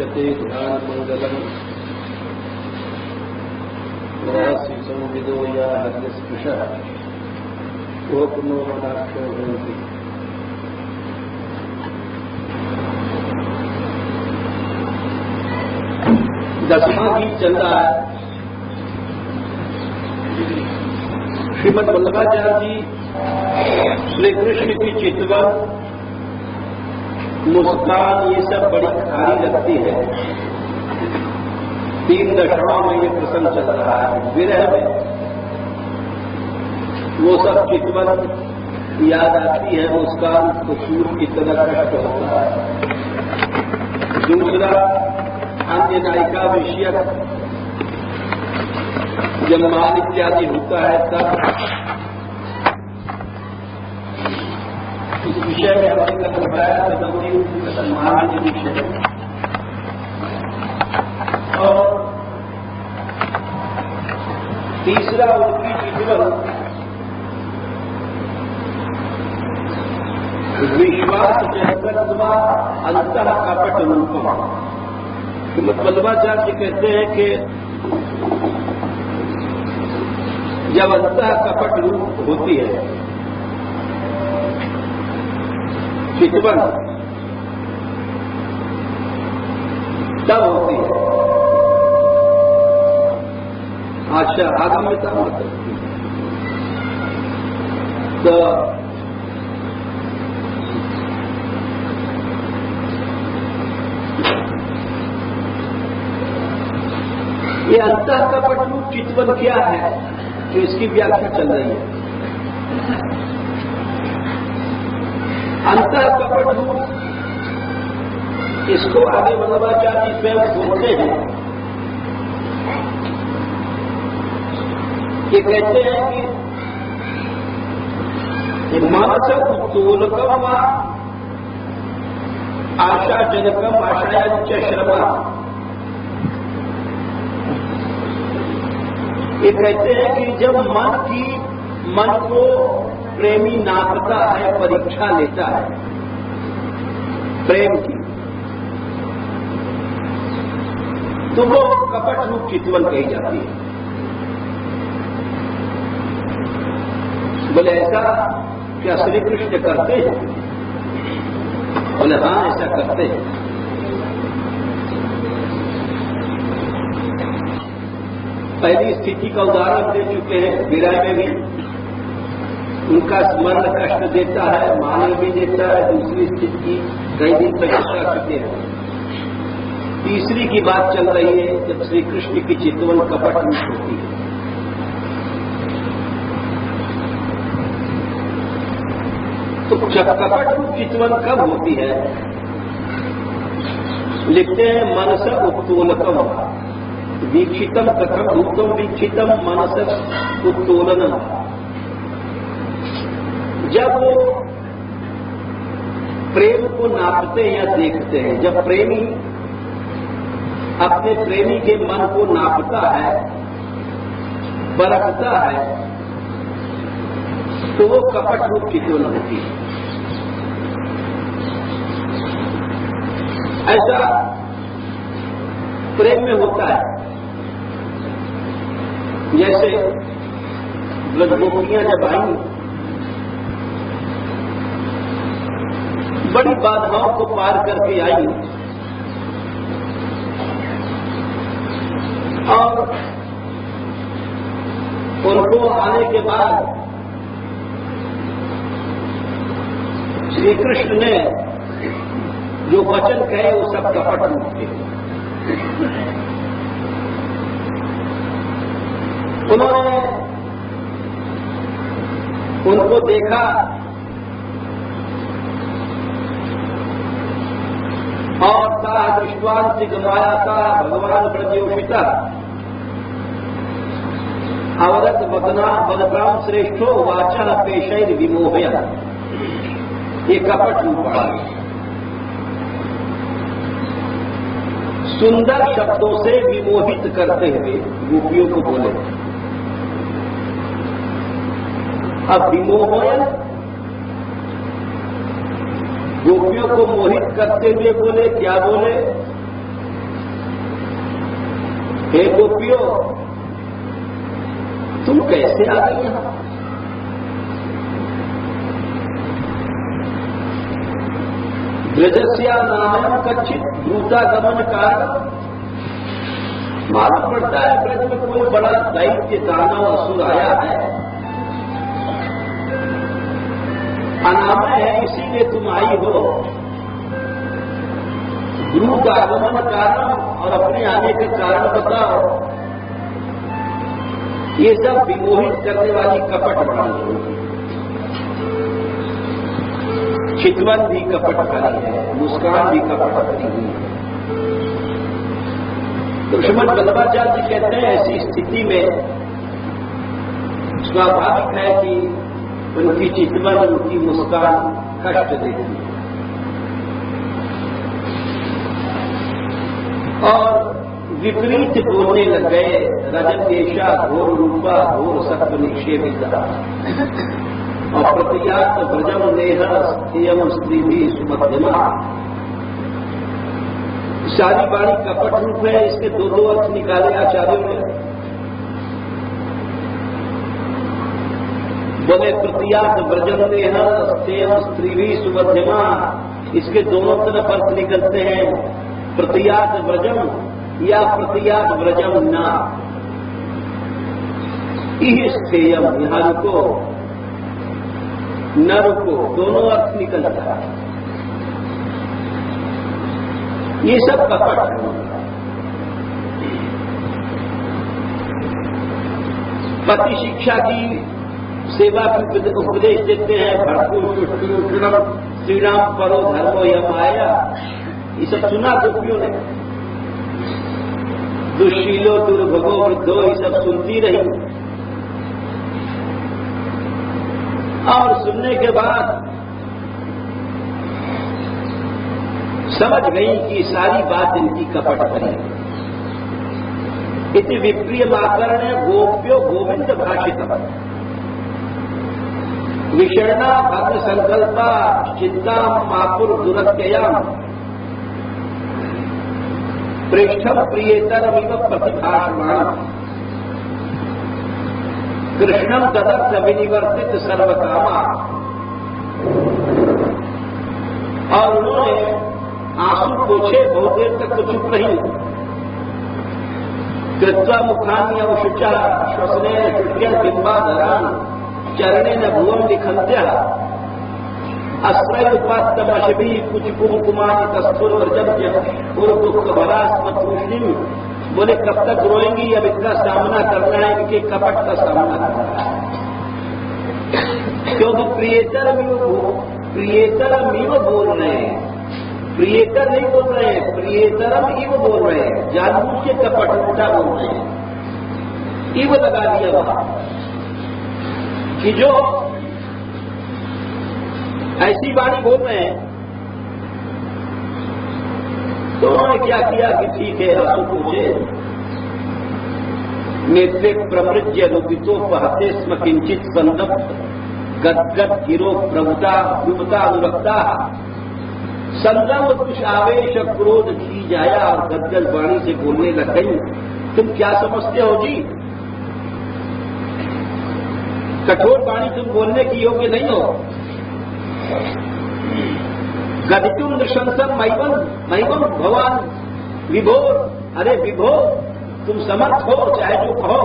दृश्यते ध्यानमंगलम् रहस्य संविदो या हरिस्पृशः वो पुनो मनाक्षो भवन्ति। दसवां गीत चल रहा है। श्रीमद् वल्लभाचार्य जी श्री कृष्ण की चितवन, मुस्कान, ये सब बड़ी खारी लगती है। 3 दशाओं में ये प्रसंग चल रहा है। विरह में वो सब चितवन याद आती है, मुस्कान तो सूर की तरह कष्ट होता है। दूसरा अन्य नायिका विषय जब मान इत्यादि होता है तब इस विषय में हमने कल बताया सम्मान के विषय। और तीसरा उनकी चितवन विश्वास जगतवा अंतः कपट रूपम। वल्लभाचार्य कहते हैं कि जब अंतः कपट रूप होती है चितवन, तब होती है। अच्छा, आगम्यता मतलब तो ये अंतः कपट रूप चितवन क्या है, तो इसकी व्याख्या चल रही है। अंतः कपट रूप, इसको आगे वल्लभाचार्य स्वयं बोलते हैं। ये कहते हैं कि मानस उत्तोलकम आशाजनकम आशायच श्रमा। ये कहते हैं कि जब मन को प्रेमी नापता है, परीक्षा लेता है प्रेम की, तो वो कपट रूप चितवन कही जाती है। बोले ऐसा क्या श्री कृष्ण करते हैं? बोले हाँ, ऐसा करते हैं। पहली स्थिति का उदाहरण दे चुके हैं। विरह में भी उनका स्मरण कष्ट देता है, मान भी देता है। दूसरी स्थिति कई दिन तक कर चुके हैं। तीसरी की बात चल रही है जब श्री कृष्ण की चितवन कपट रूप होती है। तो जब कपट रूप चितवन कब होती है? लिखते हैं मनस उत्तोलकम वीक्षितम कथम भूतम वीक्षितम मनस उत्तोलनम। जब वो प्रेम को नापते हैं या देखते हैं, जब प्रेमी अपने प्रेमी के मन को नापता है, परखता है, तो वो कपट रूप चितवन होती है। ऐसा प्रेम में होता है। जैसे ब्रजगोपियां जब आई, बड़ी बाधाओं को पार करके आई और उनको आने के बाद श्री कृष्ण ने जो वचन कहे वो सब कपट रूप थे। उन्होंने उनको देखा और ता दृष्टवान से गमाया था भगवान ब्रजयोषिता अवरत बदनाम श्रेष्ठो वाचा पेशैर विमोहया। ये कपट रूप आ गया। सुंदर शब्दों से विमोहित करते हुए गोपियों को बोले। अब विमोहन गोपियों को मोहित करते हुए बोले, क्या बोले? हे गोपियों, तुम कैसे आ गई यहां? ब्रजस्या नाम कच्चित द्रुतागमन कारण। मालूम पड़ता है ब्रज में कोई बड़ा दैत्य दानव असुर आया है, अनामय है, इसीलिए तुम आई हो। द्रुत आगमन कारण और अपने आने के कारण बताओ। ये सब विमोहित करने वाली कपट वाली है। चितवन भी कपट वाली है, मुस्कान भी कपट वाली है। तो श्रीमद् वल्लभाचार्य जी कहते हैं ऐसी स्थिति में स्वाभाविक है कि उनकी चितवन, उनकी मुस्कान कष्ट देती है। और विपरीत बोलने लग गए। रजकेशा घोर रूपा घोर सत्व निक्षेपिता और प्रतियात व्रजम नेह स्थेयम स्त्री भी सुमध्यमा। सारी बाणी कपट रूप है, इसके दो दो अर्थ निकाले आचार्यों ने। बोले प्रतियात व्रजम नेह स्थेयम स्त्री भी सुमध्यमा, इसके दोनों तरफ अर्थ निकलते हैं, प्रतियात व्रजम या प्रतियात व्रजम न। इह स्थेयम, यहां रुको, न रुको, दोनों अर्थ निकलता है। ये सब कपट है। पति शिक्षा की सेवा की उपदेश देते हैं, भरपूर श्रीराम परो धर्मो यम आया, ये सब सुना गोपियों ने। दुशीलो दुर्भगो वृद्धो, ये सब सुनती रही। और सुनने के बाद समझ गई कि सारी बात इनकी कपट भरी। इति विप्रिय आकरण गोप्यो गोविंद भाषित विषणा भद्र संकल्पा चिंता मापुर दुरत्ययाम पृष्ठम प्रियतरमिव प्रतिभाषमाण कृष्णम तदर्थ विनिवर्तित सर्वकामा। और उन्होंने आंसू पोछे, बहुत देर तक तो चुप रही। कृत्वा मुखान्य शुचा श्वसने शुष्यन बिंबाधरान चरणे न भुवन लिखंत्या अश्रय उपात्तमशभी कुछ कुमकुमारी कस्तूर वर्जव्य पूर्व दुख भरास्मतूषिम। बोले कब तक रोएंगी, अब इनका सामना करना है, इनके कपट का सामना करना है। क्योंकि प्रियतरमिव बोल रहे हैं, प्रियतर नहीं बोल रहे हैं, प्रियतरम इव बोल रहे हैं, जानबूझ के कपट उल्टा बोल रहे हैं। इव लगा दिया वहां कि जो ऐसी वाणी बोल रहे हैं। तो उन्होंने क्या किया कि ठीक है, आंसू पूछे, नेत्रे प्रवृज्य रूपितो बहते स्म किंचित संदप्त गदगद गिरो प्रभुता विमुता अनुरक्ता। संदम कुछ आवेश क्रोध खी जाया और गदगद वाणी से बोलने लग गई। तुम क्या समझते हो जी, कठोर वाणी तुम बोलने की योग्य नहीं हो। गदितुम नृशंसम मैवम भगवान विभोर, अरे विभो तुम समर्थ हो, चाहे जो कहो।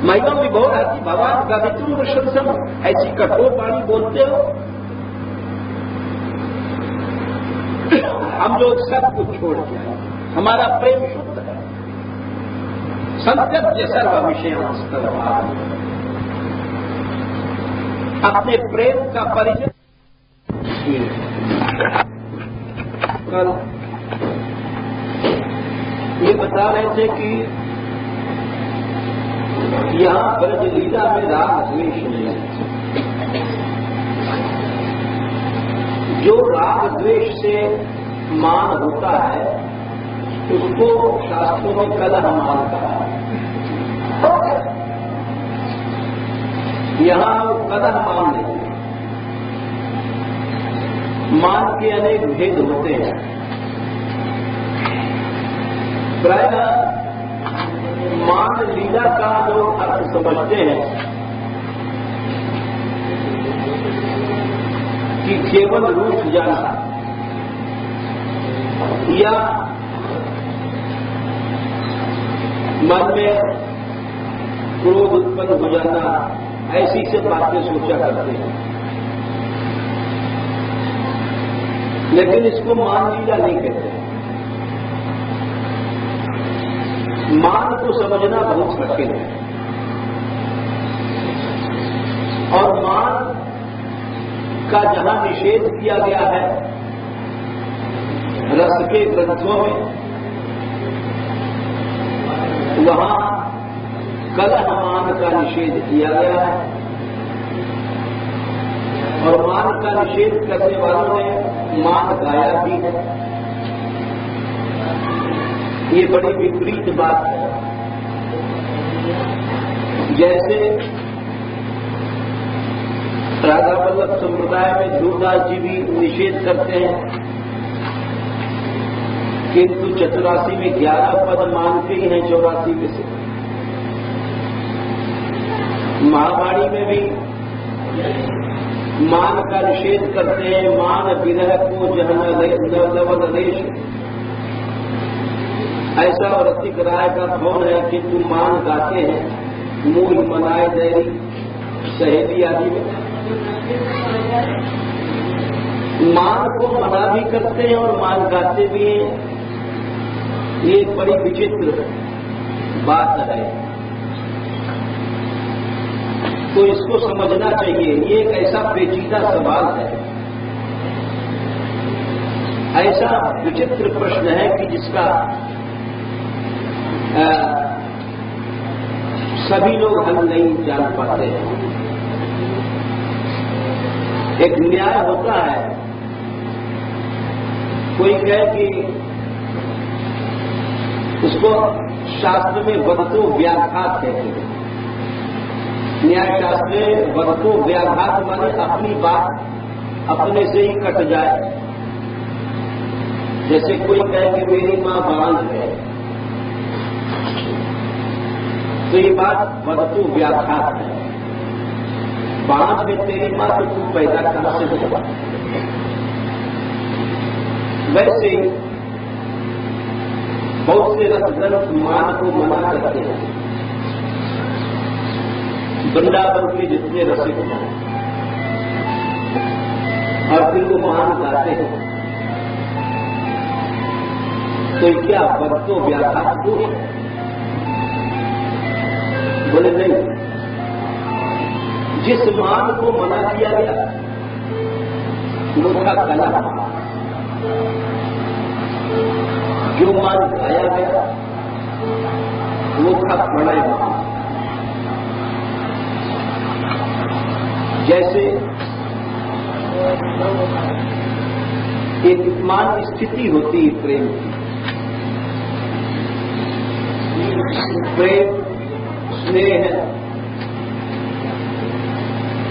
मैवम विभोर आती भगवान गदितुम नृशंसम, ऐसी कठोर वाणी बोलते हो। हम लोग सब कुछ छोड़ दिया, हमारा प्रेम शुद्ध है। संत्यज्य सर्व विषय अपने प्रेम का परिचय। कल ये बता रहे थे कि यहां ब्रज लीला में राग द्वेष नहीं है। जो राग द्वेष से मान होता है उसको शास्त्रों में कलह मान कहा है। यहां कलह मान नहीं, मान के अनेक भेद होते हैं। प्रायः मान लीला का लोग अर्थ समझते हैं कि केवल रूठ जाना या मन में क्रोध उत्पन्न हो जाना, ऐसी से बातें सोचा करते हैं। लेकिन इसको मान लीला नहीं कहते। मान को समझना बहुत कठिन है और मान का जहां निषेध किया गया है रस के ग्रंथों में, वहां कलह मान का निषेध किया गया है और मान का निषेध करने वालों ने मान गाया भी है। ये बड़ी विपरीत बात है। जैसे राधा वल्लभ संप्रदाय में ध्रुवदास जी भी निषेध करते हैं, किंतु चतुरासी में 11 पद मानते ही हैं 84 में से। महावाणी में भी मान का निषेध करते हैं, मान विरह को जहन देश। ऐसा और रसिक राय का कौन है कि तुम मान गाते हैं मूल मनाए दैरी सहेली आदि में। मान को मना भी करते हैं और मान गाते भी हैं। ये बड़ी विचित्र बात है, तो इसको समझना चाहिए। ये एक ऐसा पेचीदा सवाल है, ऐसा विचित्र प्रश्न है कि जिसका सभी लोग हल नहीं जान पाते हैं। एक न्याय होता है, कोई कहे कि उसको शास्त्र में वदतो व्याघात कहते हैं। न्याय शास्त्र में वदतो व्याघात माने अपनी बात अपने से ही कट जाए। जैसे कोई कहे कि मेरी मां बांझ है, तो ये बात वदतो व्याघात है। बांझ में तेरी मां तो तू पैदा कहां से होगा। वैसे ही बहुत से रसग्रंथ मान को मना करते हैं। वृंदावन के जितने रसिक हैं और फिर वो मान गाते हैं, तो क्या वदतो व्याघात दोष है? बोले नहीं, जिस मान को मना किया गया वो था कला। जो मान गाया गया वो था प्रणय मान। जैसे एक मान स्थिति होती है प्रेम की। प्रेम, स्नेह,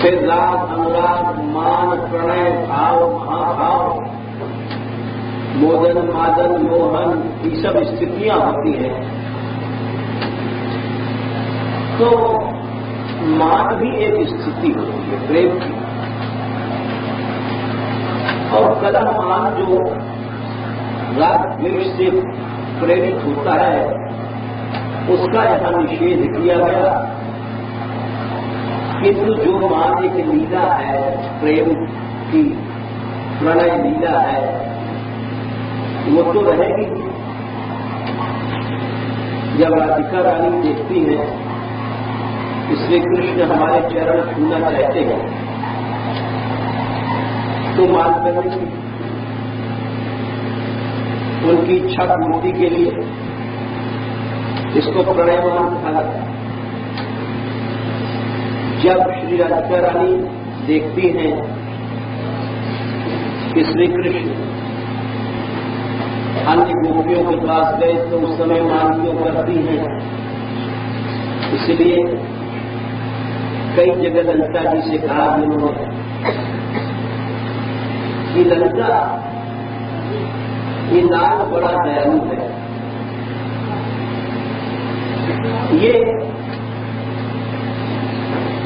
फिर राग, अनुराग, मान, प्रणय, भाव, महाभाव, मोदन, मादन, मोहन, ये सब स्थितियां होती हैं। तो मान भी एक स्थिति होती है प्रेम की। और कलह मान जो राग द्वेष से प्रेरित होता है, उसका यहां निषेध किया गया। किंतु जो मान एक लीला है, प्रेम की प्रणय लीला है, वो तो रहेगी। जब राधिका रानी देखती है कि श्री कृष्ण हमारे चरण छूना चाहते हैं, तो मान करने की उनकी इच्छा पूर्ति के लिए इसको प्रणय मान कहा जाता है। जब श्री राधिका रानी देखती हैं कि श्री कृष्ण अन्य गोपियों के पास गए, तो उस समय मान क्यों करती हैं। इसलिए कई जगह ललिता जी से कहा जिन्होंने कि ललिता, ये नाग बड़ा दयालु है, ये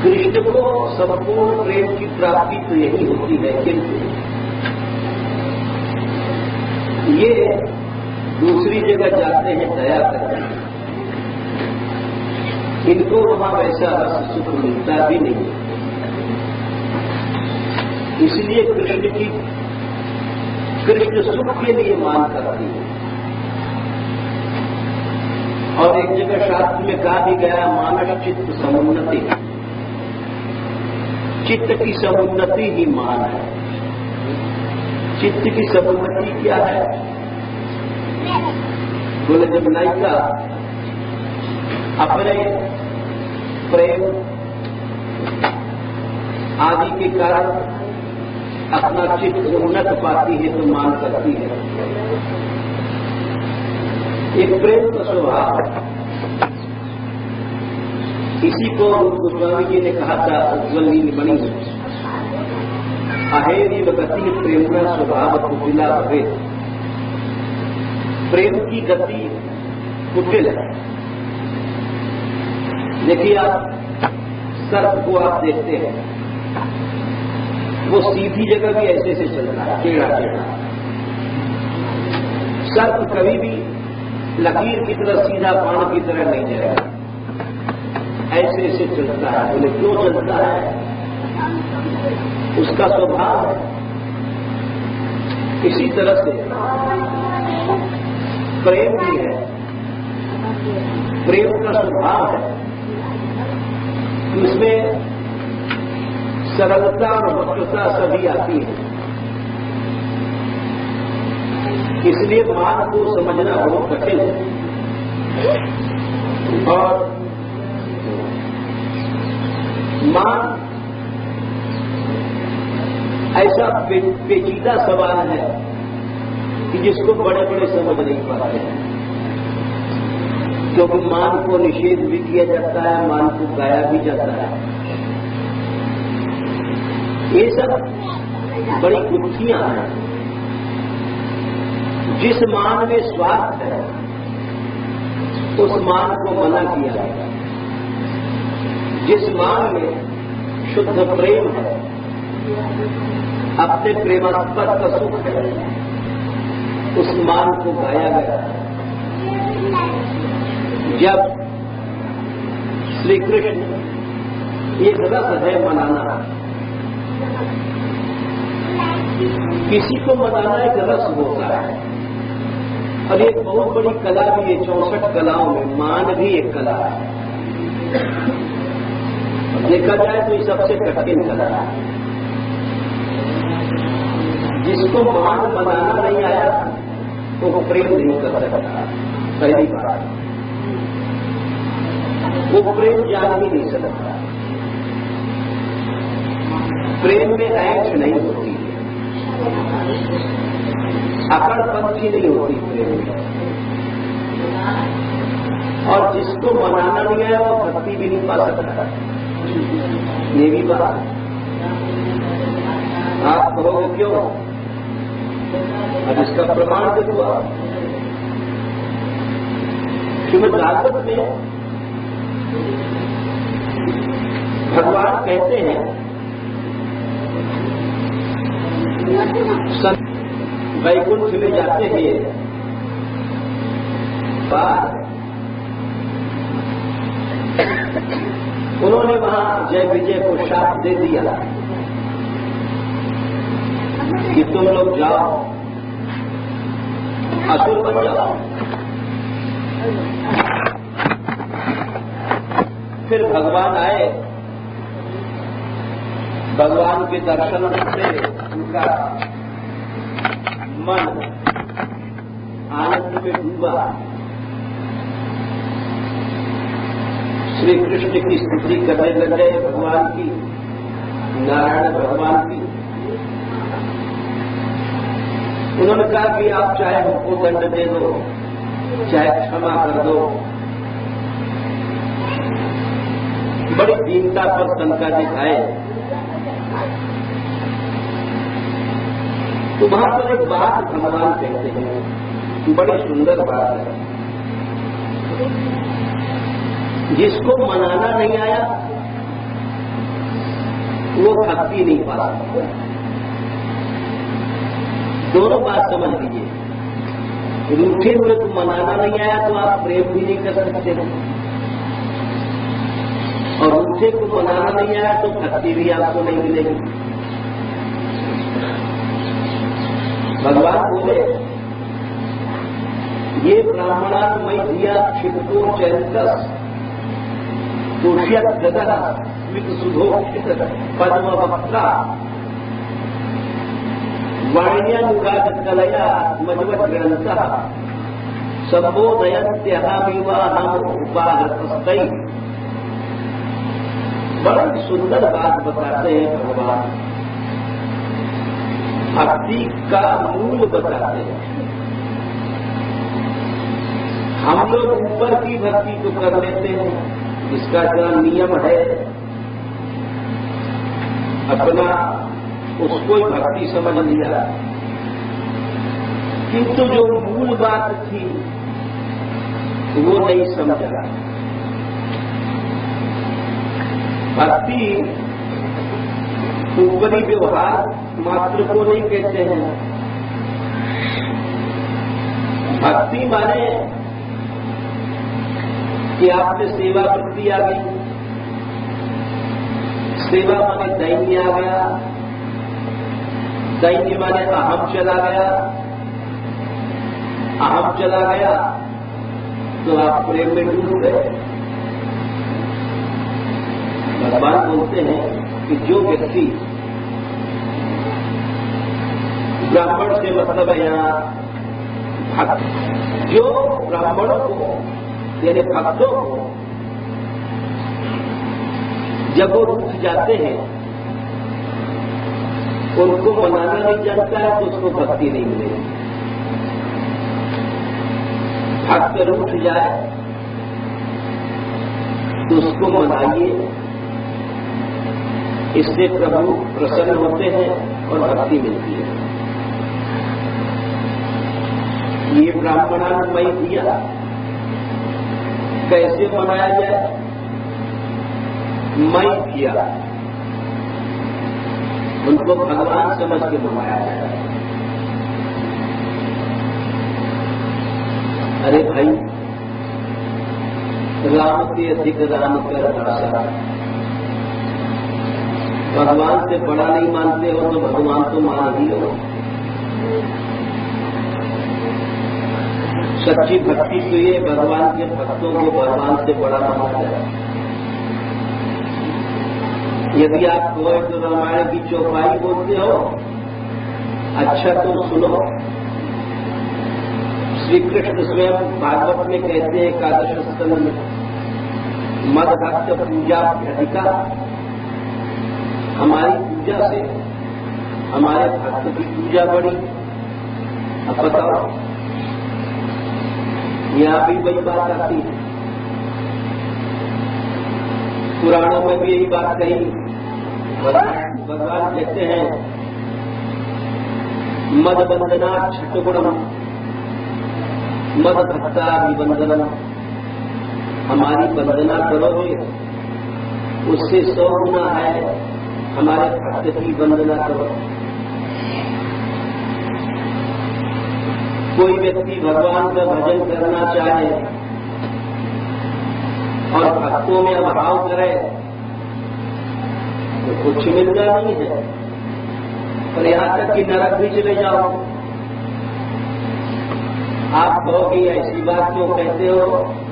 कृष्ण को संपूर्ण प्रेम की प्राप्ति तो यही होती है, किंतु ये दूसरी जगह जाते हैं दया करने, इनको वहां वैसा रस सुख मिलता भी नहीं। इसलिए कृष्ण सुख के लिए मान करती है। और एक जगह शास्त्र में कहा भी गया, मानस चित्त समुन्नति, चित्त की समुन्नति ही मान है। चित्त की समुन्नति क्या है? बोले जब नायिका अपने प्रेम आदि के कारण अपना चित्त उन्नत पाती है तो मान करती है। एक प्रेम का स्वभाव, इसी को गोस्वामी जी ने कहा था उज्ज्वल नीलमणि, अहेरी गति प्रेम स्वभाव कुटिला भवे। प्रेम की गति कुटिल है। देखिए आप सर्प को आप देखते हैं, वो सीधी जगह भी ऐसे से चलता है, टेढ़ा टेढ़ा। सर्प कभी भी लकीर की तरह सीधा बाण की तरह नहीं जाएगा, ऐसे ऐसे चलता है। बोले क्यों चलता है? उसका स्वभाव है। इसी तरह से प्रेम भी है, प्रेम का स्वभाव है, उसमें सरलता और वक्रता सभी आती है। इसलिए मान को समझना बहुत कठिन है। और मान ऐसा पेचीदा सवाल है कि जिसको बड़े बड़े समझ नहीं पाते हैं, क्योंकि मान को निषेध भी किया जाता है, मान को गाया भी जाता है। ये सब बड़ी गुत्थियां हैं। जिस मान में स्वार्थ है उस मान को मना किया जाता है। जिस मान में शुद्ध प्रेम है, अपने प्रेमास्पद का सुख है, उस मान को गाया गया। जब श्री कृष्ण एक रस है मनाना, किसी को मनाना एक रस होता है। और एक बहुत बड़ी कला भी है, 64 कलाओं में मान भी एक कला है। देखा जाए तो ये सबसे कठिन कला है। जिसको मान बनाना नहीं आया तो वो प्रेम नहीं कर सकता। पहली बात, वो प्रेम जान भी नहीं सकता। प्रेम में ऐंठ नहीं होती, अकड़पंथी नहीं होती प्रेम में। और जिसको मनाना नहीं आया वो भक्ति भी नहीं पा सकता। ये भी बात आप कहोगे क्यों? अब इसका प्रमाण देखो आप। श्रीमद् भागवत में भगवान कहते हैं, वैकुंठ में जाते हैं बाद उन्होंने वहां जय विजय को शाप दे दिया कि तुम लोग जाओ, असुर बन जाओ। फिर भगवान आए, भगवान के दर्शन से उनका मन आनंद में डूबा। श्री कृष्ण की स्तुति करने लग गए, भगवान की, नारायण भगवान की। उन्होंने कहा कि आप चाहे हमको दंड दे दो, चाहे क्षमा कर दो। बड़ी दीनता पर शंका दिखाए। तो वहां पर एक बात भगवान कहते हैं, बड़ी सुंदर बात है। जिसको मनाना नहीं आया वो भक्ति नहीं पा सकता। दोनों बात समझ लीजिए। रूठे हुए को मनाना नहीं आया तो आप प्रेम भी नहीं कर सकते, और रूठे को मनाना नहीं आया तो भक्ति भी आपको नहीं मिलेगी। भगवान बोले ये ब्राह्मणात्मय दिया क्षिप्तो चैतस तुष्यत गदा स्मित सुधोक्षित पद्म वक्त्रा वाण्यानुराग कलया मजवत ग्रंथ संबोधयत्यहमिवाहम उपाहृतस्तै। बड़ी सुंदर बात बताते हैं भगवान, भक्ति का मूल बताते हैं। हम लोग ऊपर की भक्ति तो कर लेते हैं, इसका जो नियम है अपना उसको ही भक्ति समझ लिया, किंतु जो मूल बात थी वो नहीं समझा। भक्ति ऊपरी व्यवहार मात्र को नहीं कहते हैं। भक्ति माने कि आपने सेवा वृत्ति आ गई, सेवा माने दैन्य आ गया, दैन्य माने अहम चला गया, अहम चला गया तो आप प्रेम में डूब गए। भगवान बोलते हैं कि जो व्यक्ति ब्राह्मण से मतलब है यहाँ भक्त, जो ब्राह्मणों को यानी भक्तों को जब वो रूठ जाते हैं उनको मनाना नहीं जानता है तो उसको भक्ति नहीं मिलेगी। भक्त रूठ जाए तो उसको मनाइए, इससे प्रभु प्रसन्न होते हैं और भक्ति मिलती है। ये ब्राह्मणात्मय दिया कैसे मनाया जाए? मैं किया, उनको भगवान समझ के मनाया जाए। अरे भाई, राम के अधिक राम कर दासा, भगवान से बड़ा नहीं मानते हो तो भगवान तो मान ही हो। सच्ची भक्ति तो ये भगवान के भक्तों को भगवान से बड़ा माना जाए। यदि आप कोई तो रामायण की चौपाई बोलते हो, अच्छा तो सुनो। श्री कृष्ण स्वयं भागवत में कहते हैं एकादश स्कंद में, मद भक्त पूजा अधिका, हमारी पूजा से हमारे भक्त की पूजा बढ़ी। अब बताओ, यहां भी वही बात आती है। पुराणों में भी यही बात कही। भगवान कहते हैं मद वंदना छठगुणम मद भक्ता विवंदनम, हमारी वंदना करोगे उससे 100 गुना है हमारे भक्त की वंदना करो। कोई व्यक्ति भगवान का भजन करना चाहे और भक्तों में अभाव करे तो कुछ मिलना नहीं है, और यहां तक कि नरक भी चले जाओ। आप कहो कि ऐसी बात क्यों कहते हो,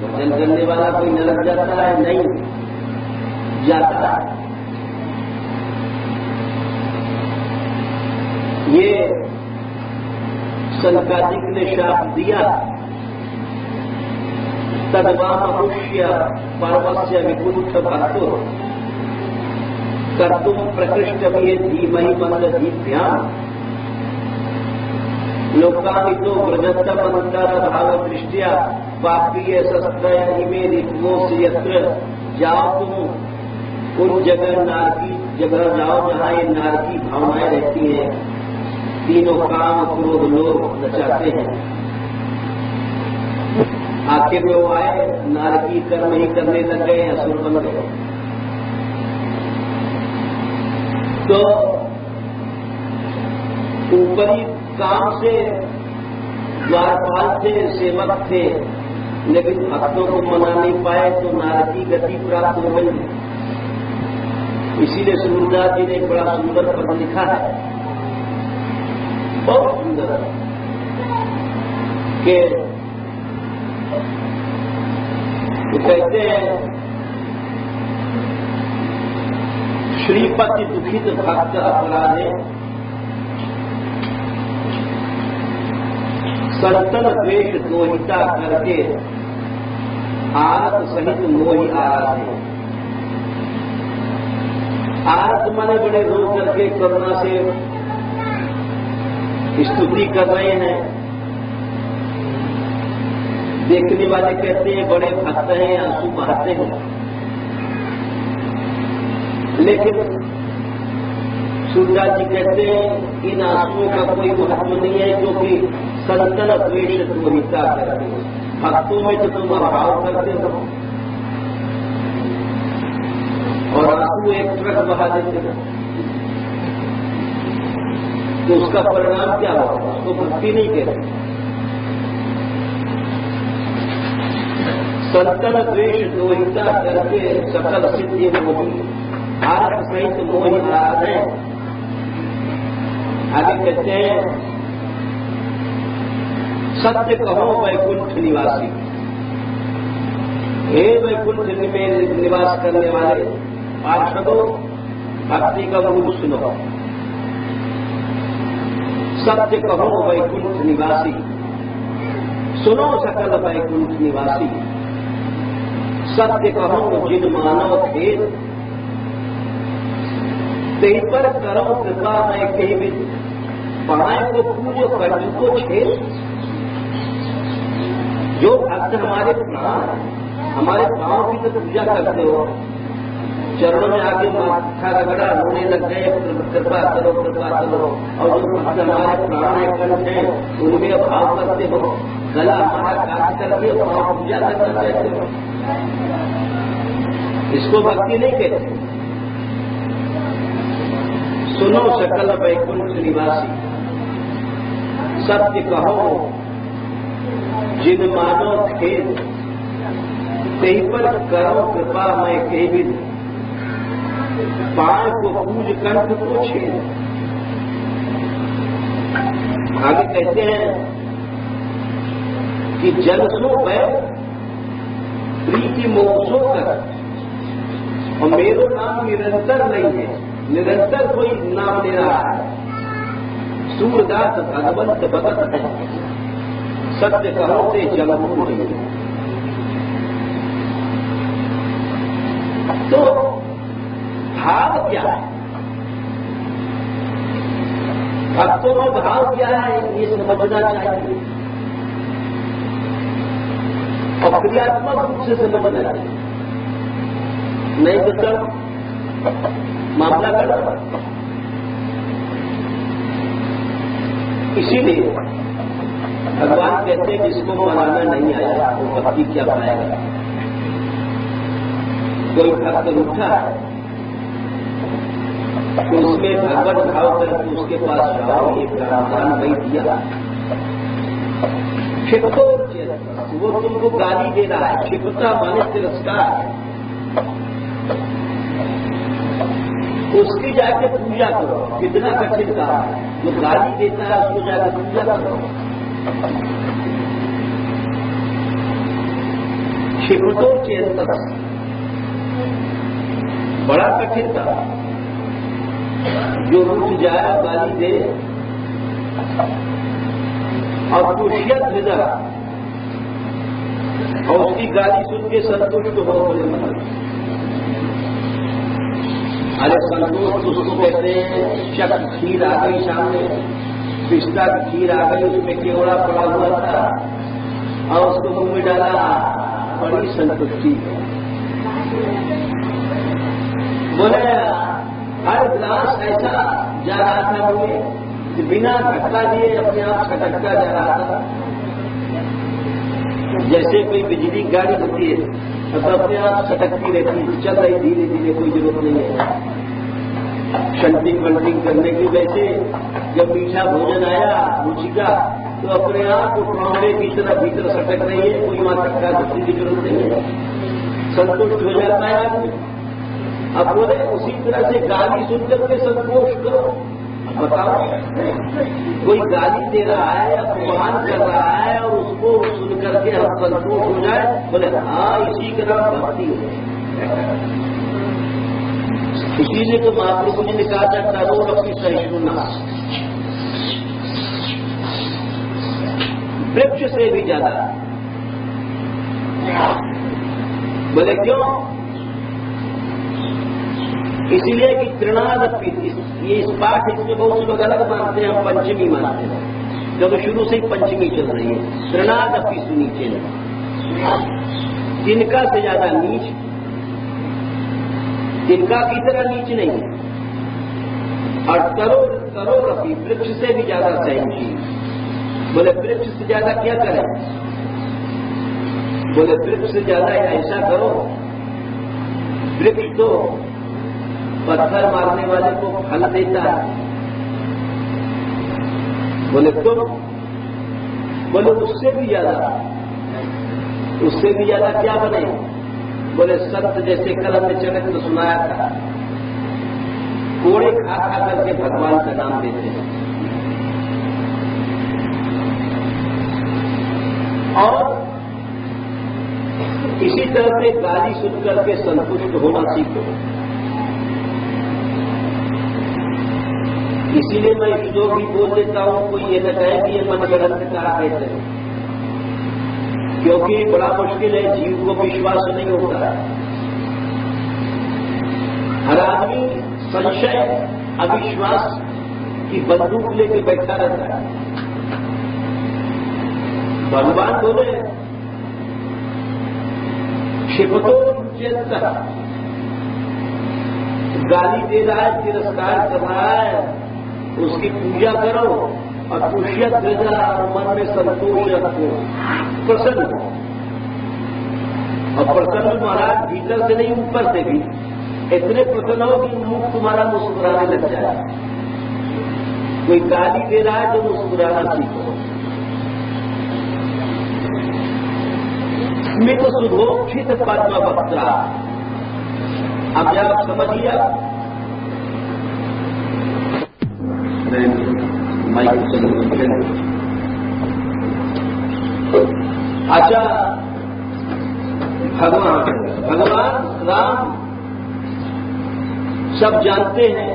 भजन करने वाला कोई नरक जाता है? नहीं जाता है। ये सनकादिक ने शाप दिया, तद्वा मनुष्य पर्वस्य विकुंठ भक्तो कर्तुम प्रकृष्ट में धीमहि मंद दीप्याम लोकामितो व्रजन्तमंतर भाव दृष्टिया पापीय शस्त्रय इमे रिपुओं से यत्र जाओ तुम उन जगह नारकी जगह जाओ जहां ये नारकी भावनाएं रहती हैं, तीनों काम क्रोध लोभ नचाते हैं। आखिर में वो आए, नारकी कर्म ही करने लग गए, असुर बन गए। तो ऊपरी काम से द्वारपाल थे, सेवक थे, लेकिन भक्तों को मना नहीं पाए तो नारकी गति प्राप्त हो गई। इसीलिए सूरदास जी ने एक बड़ा सुंदर पद लिखा है, बहुत सुंदर, कि तो कहते हैं श्रीपति दुखित भक्त अपराधे संतन द्वेष दोहिता करके आरत सहित मोहि आराधे। आरत माने बड़े रो करके करुणा से स्तुति कर रहे हैं। देखने वाले कहते हैं बड़े भक्त हैं, आंसू बहाते हैं, लेकिन सूरदास जी कहते हैं इन आंसुओं का कोई महत्व नहीं है, क्योंकि संतन द्वेष दोहिता करते हो, भक्तों में तो तुम अभाव करते हो और आंसू एक ट्रक बहा देते हो, तो उसका परिणाम क्या होगा? उसको भक्ति नहीं कहते। संतन द्वेष दोहिता करके सकल सिद्धि मोहि आरत सहित मोहि आराधे। आगे कहते हैं सत्य कहो वैकुंठ निवासी, हे वैकुंठ में निवास करने वाले पार्षदों, भक्ति का मूल सुनो। सत्य कहो वैकुंठ निवासी, सुनो सकल वैकुंठ निवासी। सत्य कहो जिन मानव खेद, तेई पर करो कृपा मैं कही भी, पाए को पूजो कर को छेद। जो भक्त हमारे प्राण, हमारे पांव की तो पूजा करते हो, चरणों में आगे माथा रगड़ा रोने लग गए, कृपा करो कृपा करो, और जो भक्त हमारे प्राण है, कंठ है, उनमें भाव करते हो, गला हमारा काट करके पांव पूजा करना चाहते हो, इसको भक्ति नहीं कहते। सुनो सकल वैकुंठ निवासी, सत्य कहो जिन मानो खेद, तेई पर करो कृपा मैं कही भी, पांव को पूज कंठ को छेद। आगे कहते हैं कि जनसो वै प्रीति मोक्षो कर, और मेरो नाम निरंतर नहीं है, निरंतर कोई नाम ले रहा है। सूरदास भगवंत भगत है, सत्य कहो से जगत नहीं। तो भाव क्या है? भक्तों में भाव क्या है ये समझना चाहिए, और क्रियात्मक रूप से समझना चाहिए, नहीं तो सब मामला गड़बड़। इसीलिए भगवान कहते हैं जिसको मनाना नहीं आया वो भक्ति क्या पाएगा। कोई भक्त रूठा है तो उसमें भगवत भाव करके उसके पास जाओ, ये प्रावधान वही दिया। क्षिप्तो वो तुमको गाली दे रहा है, क्षिप्ता माने तिरस्कार, उसकी जाके पूजा करो। कितना कठिन कहा है, जो गाली देता है उसको जाकर पूजा करो। क्षिप्तो चेतन बड़ा कठिन था, जो रूठ जाए गाली दे और तुष्यत हृदय, और उसकी गाली सुन के संतुष्ट हो बोले मन। अरे संतोष उसको कहते हैं, शक खीर आ गई सामने, पिस्ता की खीर आ गई, उसमें केवड़ा पड़ा हुआ था और उसको मुंह में डाला, बड़ी संतुष्टि है। बोले हर ग्लास ऐसा जा रहा था मुझे कि बिना धक्का दिए अपने आप छटकता जा रहा था। जैसे कोई बिजली गाड़ी होती है तो अपने आप सटकती रहती है, चल रही धीरे धीरे, कोई जरूरत नहीं है शंटिंग वंटिंग करने की। वैसे जब मीठा भोजन आया रुचि का तो अपने आप ट्रॉम्बे की तरह भीतर सटक रही है, कोई वहां धक्का धुक्की की जरूरत नहीं है, संतुष्ट हो जाता है आदमी। अब बोले उसी तरह से गाली सुन करके संतोष करो। बताओ, कोई गाली दे रहा है, अपमान कर रहा है और उसको सुन करके हम संतोष हो जाए, बोले हाँ इसी का नाम भक्ति हो। इसीलिए तो महाप्रभु जी ने कहा था करोड़ अपनी सहिष्णुता, वृक्ष से भी ज्यादा। बोले क्यों? इसीलिए कि तृणादपि, ये इस पाठ इसमें बहुत से लोग अलग मानते हैं, हम पंचमी मानते हैं क्योंकि शुरू से ही पंचमी चल रही है। तृणादपि सुनीचे, तिनका से ज्यादा नीच, तिनका की तरह नीच नहीं, और करोड़ अपनी, वृक्ष से भी ज्यादा सहनशील। बोले वृक्ष से ज्यादा क्या करें? बोले वृक्ष से ज्यादा ऐसा करो, वृक्ष तो पत्थर मारने वाले को फल देता है। बोले तुम, बोले उससे भी ज्यादा क्या बने? बोले सत्य, जैसे कल हमने चरित्र तो सुनाया था, कोड़े खा खा करके भगवान का नाम देते हैं। और इसी तरह से गाली सुन करके संतुष्ट होना सीखो। इसीलिए मैं जो भी बोल देता हूं, कोई ये न कहे कि ये मनगढ़ंत कहा कहते हैं, क्योंकि बड़ा मुश्किल है, जीव को विश्वास नहीं होता है। हर आदमी संशय, अविश्वास की बंदूक लेके बैठा रहता है। भगवान बोले क्षिपतो चेता, गाली दे रहा है, तिरस्कार कर रहा है, उसकी पूजा करो और तुष्यत भेजा और मन में संतोष रखो, प्रसन्न हो। और प्रसन्न महाराज भीतर से नहीं ऊपर से भी इतने प्रसन्न हो कि मुख तुम्हारा मुस्कुराने लग जाए। कोई गाली दे रहा है तो मुस्कुराना सीखो। स्मित सुधोक्षित पद्म वक्त्रा, अब जब आप समझिए, अच्छा भगवान राम सब जानते हैं,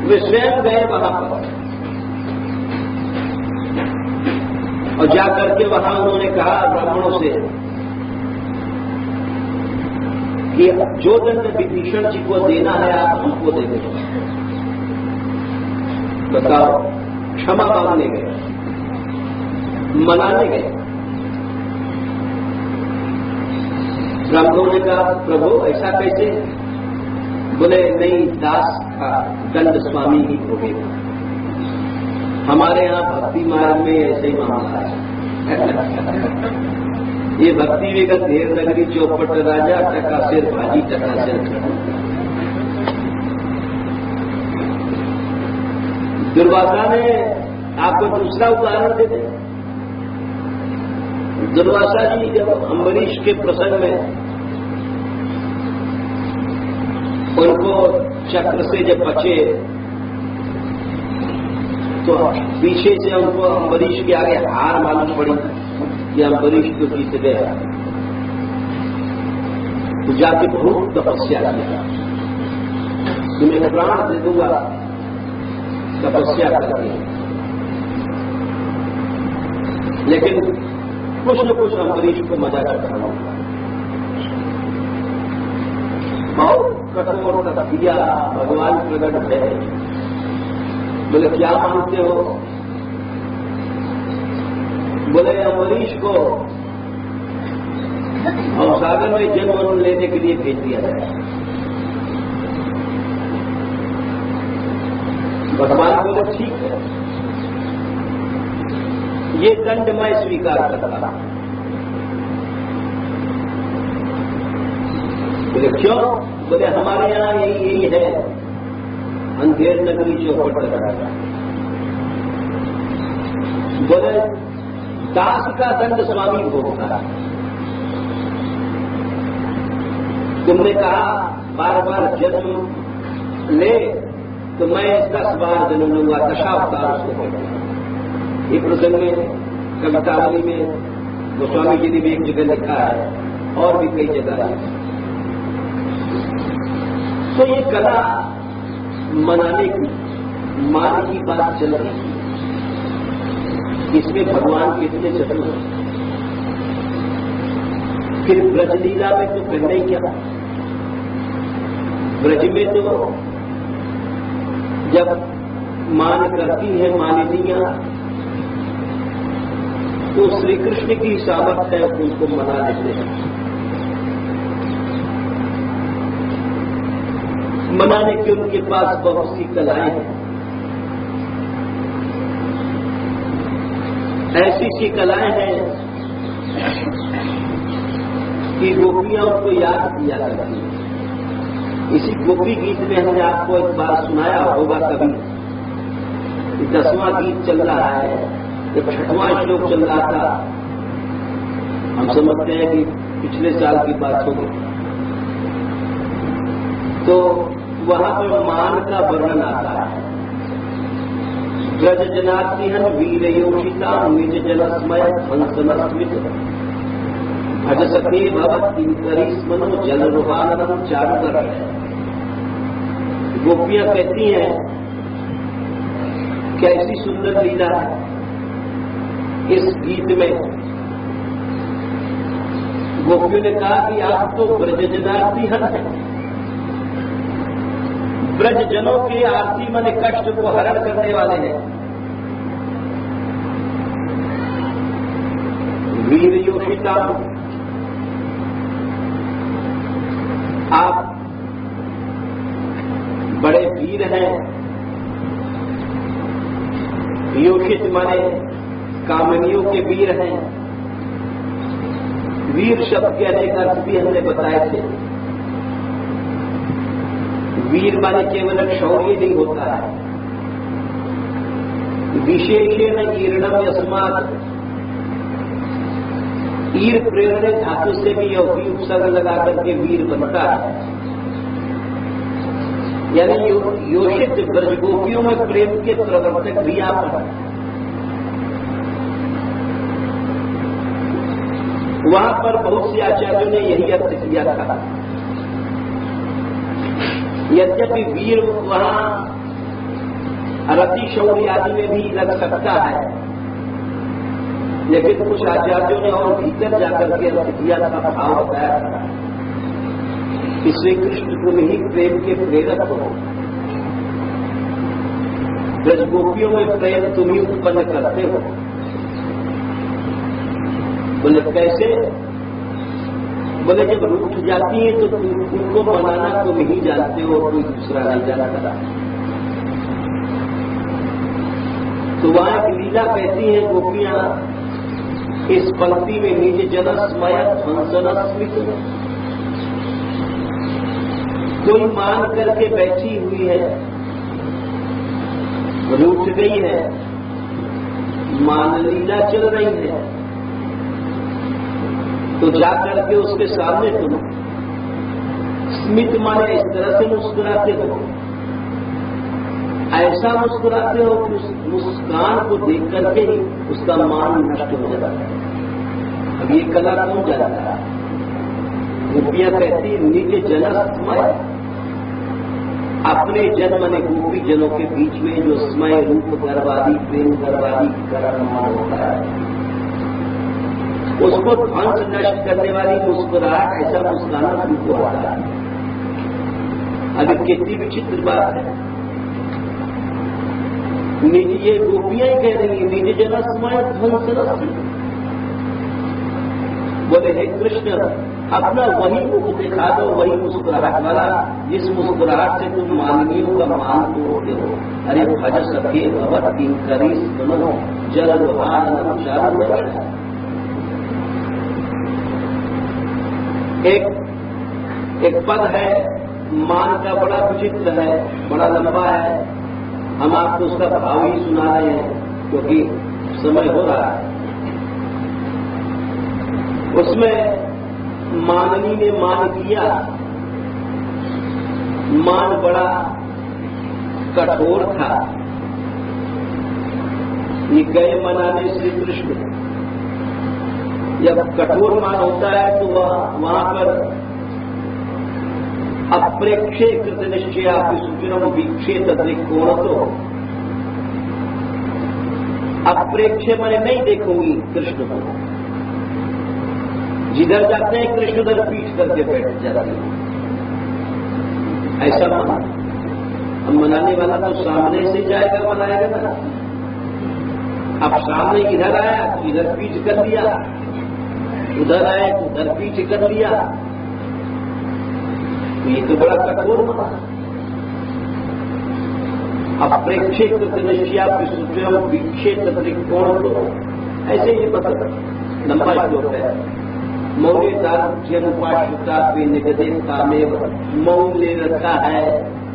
वे स्वयं गए वहां पर और जाकर के वहां उन्होंने कहा ब्राह्मणों से कि जो दंड विभीषण जी को देना है आप हमको दे दें। बताओ, क्षमा मांगने गए, मनाने गए। ब्राह्मणों ने कहा प्रभु ऐसा कैसे? बोले नहीं, दास का दंड स्वामी ही हो गया। हमारे यहां भक्ति मार्ग में ऐसे ही मामला है। ये भक्ति विगत ढेर नगरी चौपट राजा, टका सिर भाजी टका सिर। दुर्वासा ने आपको दूसरा उदाहरण दे दें। दुर्वासा जी जब अम्बरीश के प्रसंग में उनको चक्र से जब बचे तो पीछे से उनको अम्बरीश के आगे हार मालूम पड़ी कि अम्बरीश तो जीत गया। तो जाके बहुत तपस्या किया, तुम्हें प्राण दे दूंगा, तपस्या करके। लेकिन कुछ न कुछ अम्बरीश को मजा चढ़ा, बहुत कठोर तपस्या, भगवान प्रकट है। बोले क्या मानते हो? बोले अम्बरीश को भवसागर में जन्म लेने के लिए भेज दिया जाए। भगवान बोले ठीक है। ये दंड मैं स्वीकार करता। बोले क्यों? बोले हमारे यहां यही है, अंधेर नगरी चौपट लगा। बोले दास का दंड स्वामी भोगता। तुमने कहा बार बार जन्म ले, तो मैं 10 बार जन्म लूंगा, दशावतार उसको होगा। एक प्रसंग में कवितावली में गोस्वामी जी ने भी एक जगह लिखा है, और भी कई जगह है। तो ये कला मनाने की, मान की बात चल रही है, इसमें भगवान कितने चतुर हैं। फिर ब्रजलीला में तो करना ही क्या, ब्रज में तो जब मान करती है मानिनियां, तो श्री कृष्ण की सामर्थ्य है, उनको मना लेते हैं। मनाने की उनके पास बहुत सी कलाएं हैं। ऐसी सी कलाएं हैं कि गोपियां उनको याद किया करती हैं। इसी गोपी गीत में हमने आपको एक बार सुनाया होगा कभी, 10वां गीत चल रहा है, जब 6वां श्लोक चल रहा था, हम समझते हैं कि पिछले साल की बात होगी, तो वहां पर मान का वर्णन आता है। ब्रज जनातिहन वीर योषिता निज जनस्मय हंसनस्मित भज सके भवत किंकरी स्मनो जल रुहानम चारुकर। गोपियां कहती हैं कैसी सुंदर लीला है इस गीत में। गोपियों ने कहा कि आप तो ब्रजजनार्थी हैं, ब्रजजनों के आरती मन कष्ट को हरण करने वाले हैं। वीर योषिता, आप बड़े वीर हैं। योषित माने कामनियों के वीर हैं। वीर शब्द के अनेक अर्थ भी हमने बताए थे। वीर माने केवल शौर्य नहीं होता है, विशेषेण ईर्णम यस्मात्, ईर प्रेरणे धातु से भी यह वी उपसर्ग लगा करके वीर बनता है। यानी योषित ब्रजगोपियों में प्रेम के प्रवर्तक भी आप हैं। वहां पर बहुत से आचार्यों ने यही अर्थ किया था। यद्यपि वीर वहां रति शौर्य आदि में भी लग सकता है, लेकिन कुछ आचार्यों ने और भीतर जाकर के अर्थ किया था, भाव बताया था कि श्री कृष्ण तुम ही प्रेम के प्रेरक हो, ब्रजगोपियों में प्रेम तुम ही उत्पन्न करते हो। बोले कैसे? बोले जब रूठ जाती है तो तुमको बनाना तुम ही जानते हो, कोई दूसरा नहीं जानता। तो वहां एक लीला कहती है गोपियां इस पंक्ति में, निज जनस्मय हंसनस्मित, कोई मान करके बैठी हुई है, रूठ गई है, मान लीला चल रही है, तो जाकर के उसके सामने तुम स्मित माने इस तरह से मुस्कुराते हो, ऐसा मुस्कुराते हो कि उस मुस्कान को देख करके ही उसका मान नष्ट हो जाता है। अब ये कला कौन जानता है? गोपियां कहती निज जनस्मय, अपने जन्म ने गोपी जनों के बीच में जो स्मय रूप गर्वादी प्रेम गर्वादी करण होता है, उसको ध्वंस नष्ट करने वाली मुस्कुराहट, ऐसा मुस्कुराना तुमको आता है। अभी कितनी विचित्र बात है। निज, ये गोपियां ही कह रही है निज जनस्मय ध्वंस। बोले हे कृष्ण, अपना वही मुख दिखा दो, वही मुस्कुराहट वाला, जिस मुस्कुराहट से तुम मानवीयों का मान तोड़ते हो। अरे भज सके भवत की करी सुनो जल रुहान चारू। एक पद है मान का, बड़ा विचित्र है, बड़ा लंबा है। हम आपको उसका भाव ही सुना रहे हैं क्योंकि समय हो रहा है। उसमें माननी ने मान किया, मान बड़ा कठोर था। ये गए मनाने श्री कृष्ण। जब कठोर मान होता है तो वहां पर अप्रेक्षे कृत निश्चय सूचनम वीक्षे तद्रिकोण। तो अप्रेक्षे मैंने नहीं देखूंगी कृष्ण को, जिधर जाते हैं कृष्ण उधर पीठ करके बैठ जाते हैं, ऐसा माना। अब मनाने वाला तो सामने से जाएगा, मनाएगा ना। अब सामने इधर आया तो इधर पीठ कर दिया, उधर आए तो उधर पीठ कर दिया, तो ये तो बड़ा कठोर माना। अप्रेक्षे कृतनिश्चया सूचना वीक्षे तद्रिकोण। तो ऐसे ही मतलब लंबा श्लोक है। मौने दारुज्यनुपाश्रिता पे निगदे कामेव। मौन ले रखा है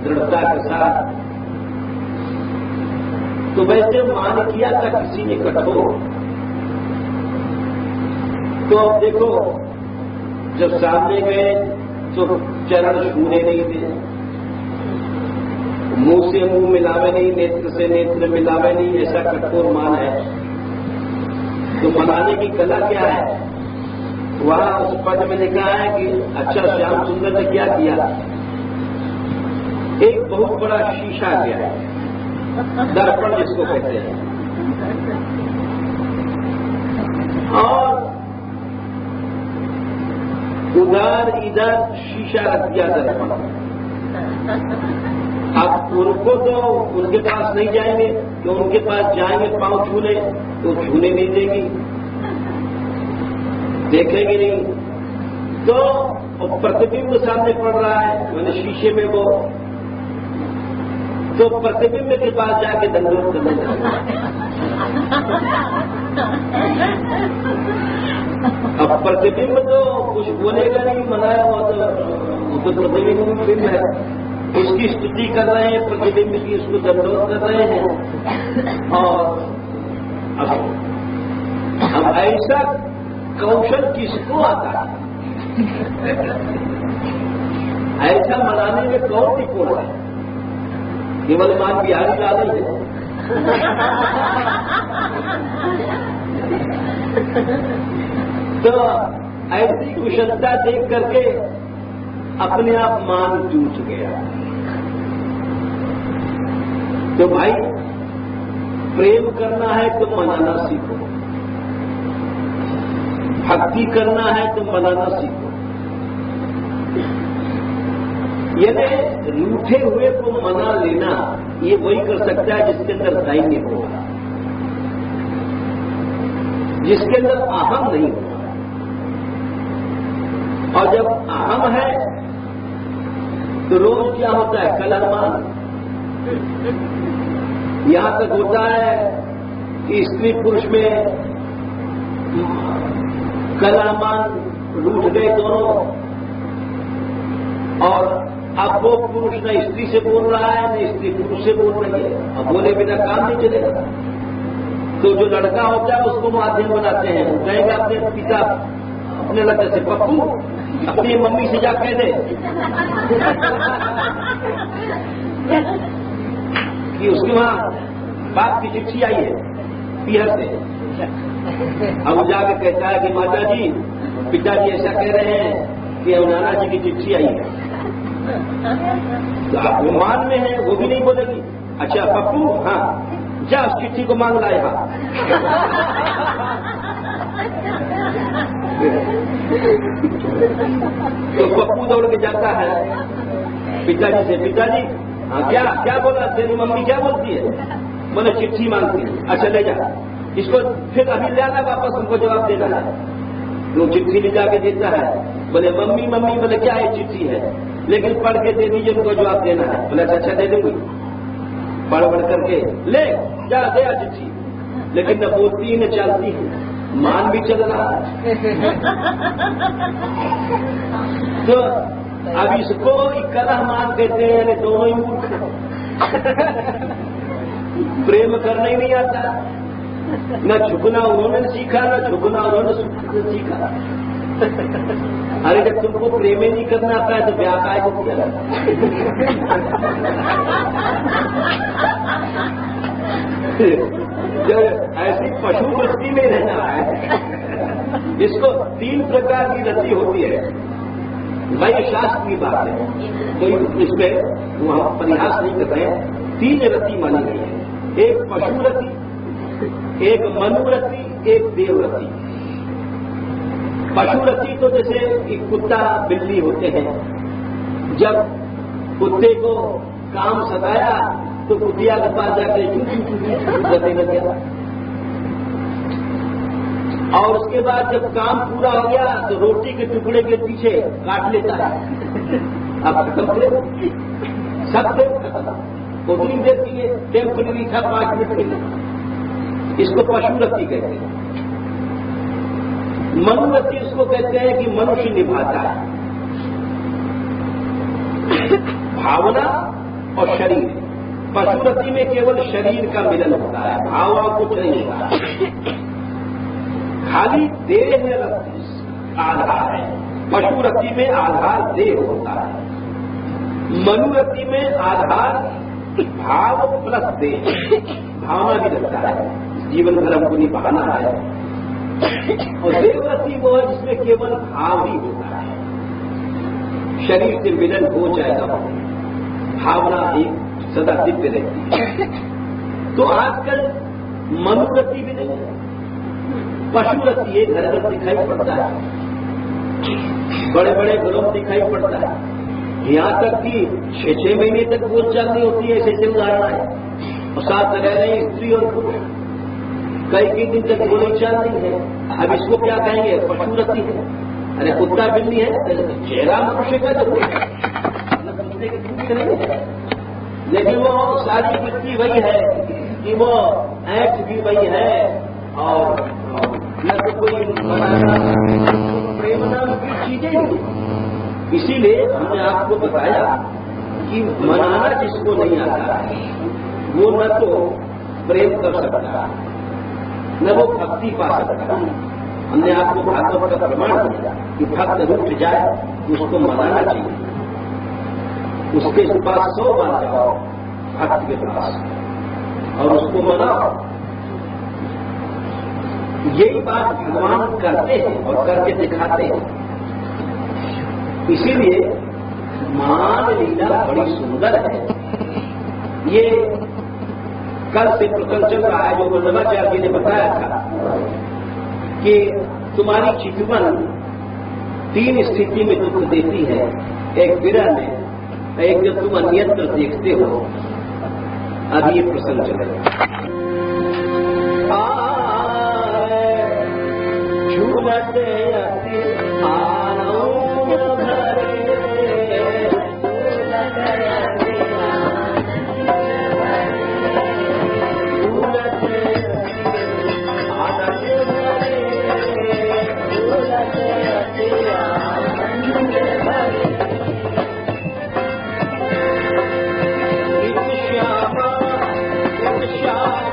दृढ़ता के साथ। तो वैसे मान किया था किसी ने कठोर। तो अब देखो, जब सामने गए तो चरण छूने नहीं थे, मुंह से मुंह मिलावे नहीं, नेत्र से नेत्र मिलावे नहीं, ऐसा कठोर मान है। तो मनाने की कला क्या है? वहां उस पद में लिखा है कि अच्छा श्याम सुंदर ने क्या किया, एक बहुत बड़ा शीशा लिया है, दर्पण जिसको कहते हैं, और उधर इधर शीशा रख दिया दर्पण। अब उनको तो उनके पास नहीं जाएंगे, तो उनके पास जाएंगे पांव छूने तो छूने नहीं देगी, देखेंगे नहीं। तो प्रतिबिंब सामने पड़ रहा है, मैंने शीशे में वो, तो प्रतिबिंब के पास जाके दंडवत करने लगा। अब प्रतिबिंब तो कुछ बोलेगा नहीं, मनाया हुआ तो प्रतिबिंब है, उसकी स्तुति कर रहे हैं, प्रतिबिंब की उसको दंडवत कर रहे हैं। और अब ऐसा कौशल किसको आता है? ऐसा मनाने में कौन निपुण है? केवल मान बिहारी लाल ही है। तो ऐसी कुशलता देख करके अपने आप मान टूट गया। तो भाई, प्रेम करना है तो मनाना सीखो, भक्ति करना है तो मनाना सीखो। यदि रूठे हुए को मना लेना, ये वही कर सकता है जिसके अंदर दैन्य होगा, जिसके अंदर अहम नहीं होगा। और जब अहम है तो रोज क्या होता है? कलहमान। यहां तक होता है कि स्त्री पुरुष में कलहमान, रूठ गए दोनों, और अब वो पुरुष न स्त्री से बोल रहा है न स्त्री पुरुष से बोल रही है। अब बोले बिना काम नहीं चलेगा। तो जो लड़का होता है उसको माध्यम बनाते हैं, कहेगा अपने पिता, अपने लड़के से, पप्पू अपनी मम्मी से जा कह दे कि उसके वहां बाप की चिट्ठी आई है पीहर से। अब वो जाके कहता है कि माता जी, पिताजी ऐसा कह रहे हैं कि नाना जी की चिट्ठी आई है। तो आप वो मान में है, वो भी नहीं बोलेगी। अच्छा पप्पू, हाँ जा उस चिट्ठी को मांग लाए। हाँ तो पप्पू दौड़ के जाता है पिताजी से, पिताजी हाँ क्या क्या बोला, तेरी मम्मी क्या बोलती है? बोले चिट्ठी मांगती है। अच्छा ले जा इसको, फिर अभी ले आना वापस, उनको जवाब देना है। वो चिट्ठी ले जाके देता है, बोले मम्मी मम्मी, बोले क्या है चिट्ठी है, लेकिन पढ़ के दे दीजिए, उनको जवाब देना है। बोले अच्छा दे दूंगी, पढ़ करके ले जा दे चिट्ठी, लेकिन न बोलती न चलती है, मान भी चल रहा है। तो अब इसको कलह मान कहते हैं, दोनों ही मूर्ख। प्रेम करना ही नहीं आता, न झुकना उन्होंने सीखा, न झुकना उन्होंने सीखा। अरे जब तुमको प्रेम ही नहीं करना आता है तो ब्याह काय को किया? जब ऐसी पशु बस्ती में रहना है, इसको 3 प्रकार की रति होती है। भाई शास्त्र की बात है, कोई इसमें वहां परिहास नहीं कर रहे हैं। 3 रति मानी गई है, एक पशु रति, एक मनुरति, एक देवरति। पशु रति तो जैसे एक कुत्ता बिल्ली होते हैं, जब कुत्ते को काम सताया तो कुतिया के पास जाके गति लग गया, और उसके बाद जब काम पूरा हो गया तो रोटी के टुकड़े के पीछे काट लेता है। अब खत्म सब उतनी देर के लिए टेम्पररी था, 5 मिनट के लिए। इसको पशु रति कहते हैं। मनुरति उसको कहते हैं कि मनुष्य निभाता है भावना और शरीर। पशुरति में केवल शरीर का मिलन होता है, भाव कुछ नहीं होता, खाली देह आधार है। पशुरति में आधार देह होता है, मनुरति में आधार भाव प्लस देह, भावना भी लगता है, जीवन भर हमको निभाना है। और देवरति वो है जिसमें केवल भाव ही होता है, शरीर से मिलन हो जाएगा, भावना एक सदा दिव्य रहती है। तो आजकल मनुरति भी नहीं है, पशुरति एक घर घर दिखाई पड़ता है, बड़े बड़े घरों में दिखाई पड़ता है। यहाँ तक कि 6-6 महीने तक बोलचाल नहीं होती है, ऐसे उदाहरण है, और साथ रह रहे हैं स्त्री और पुरुष, कई दिन तक बोलचाल नहीं है। अब इसको क्या कहेंगे? पशुरति है। अरे कुत्ता बिल्ली है, चेहरा मनुष्य का जरूर है, लेकिन वो सारी वृत्ति वही है कि वो ऐठ भी वही है, और न तो कोई प्रेम नाम की चीजें नहीं। इसीलिए हमने आपको बताया कि मनाना जिसको नहीं आता वो न तो प्रेम कर सकता, न वो भक्ति पा सकता। हमने आपको भागवत का प्रमाण दिया कि भक्त रूठ जाए उसको मनाना चाहिए, उसके पास 100 बार जाओ भक्त के पास और उसको मनाओ। यही बात भगवान करते हैं और करके दिखाते हैं। इसीलिए मान लीला बड़ी सुंदर है। ये कल से प्रकरण चल रहा है, जो वल्लभाचार्य ने बताया था कि तुम्हारी चितवन 3 स्थिति में दुख देती है, एक विरह में, एक जब तुम अन्यत्र देखते हो। अब ये प्रसंग चलेगा। झूलते श्याम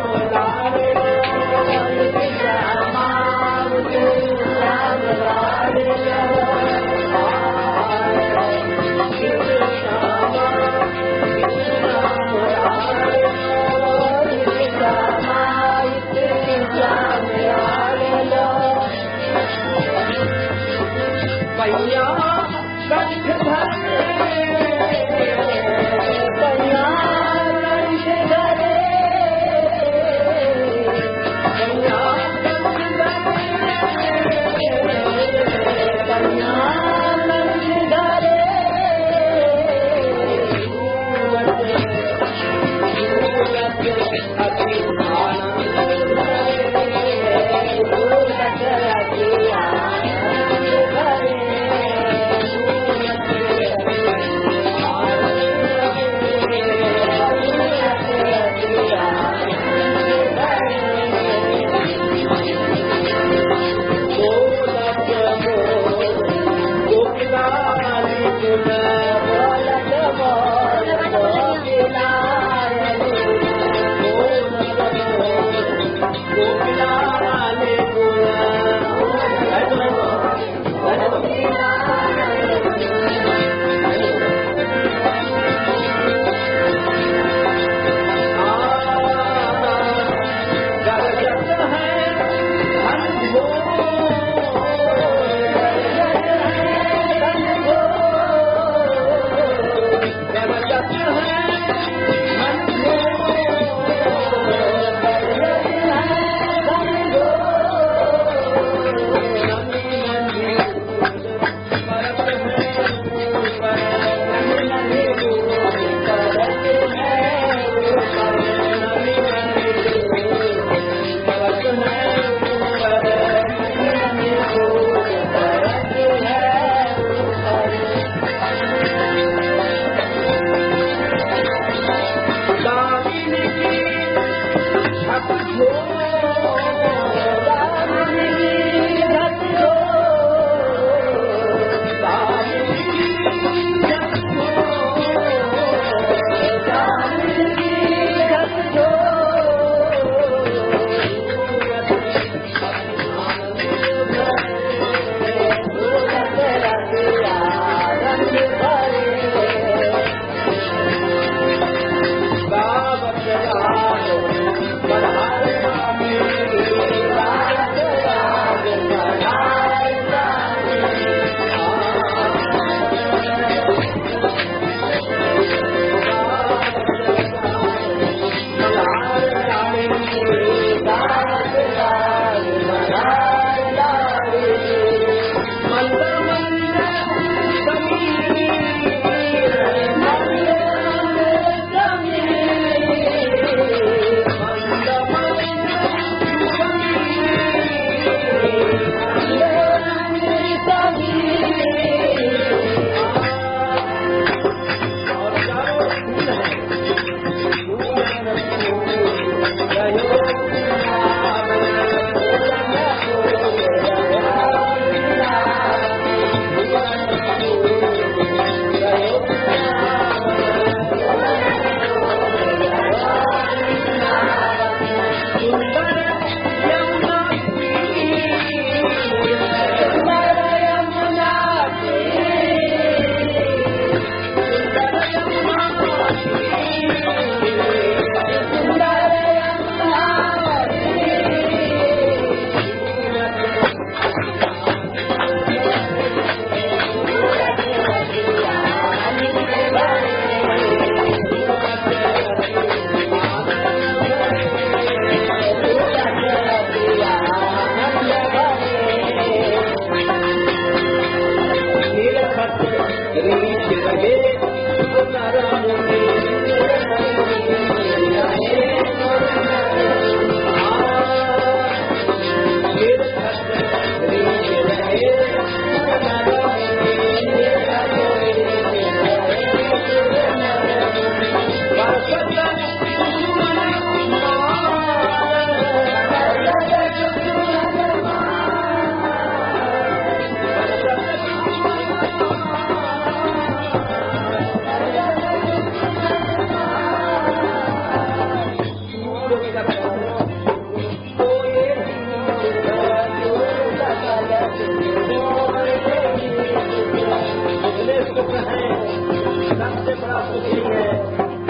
सबसे बड़ा सुख है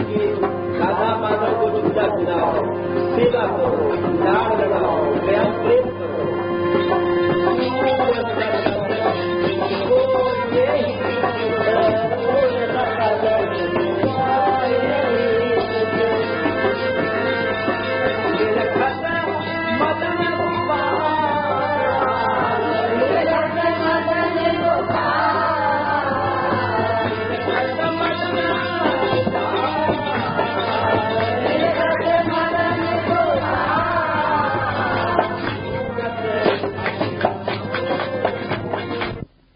कि राधा माधव को जुदा जुदा हो, सेवा करो।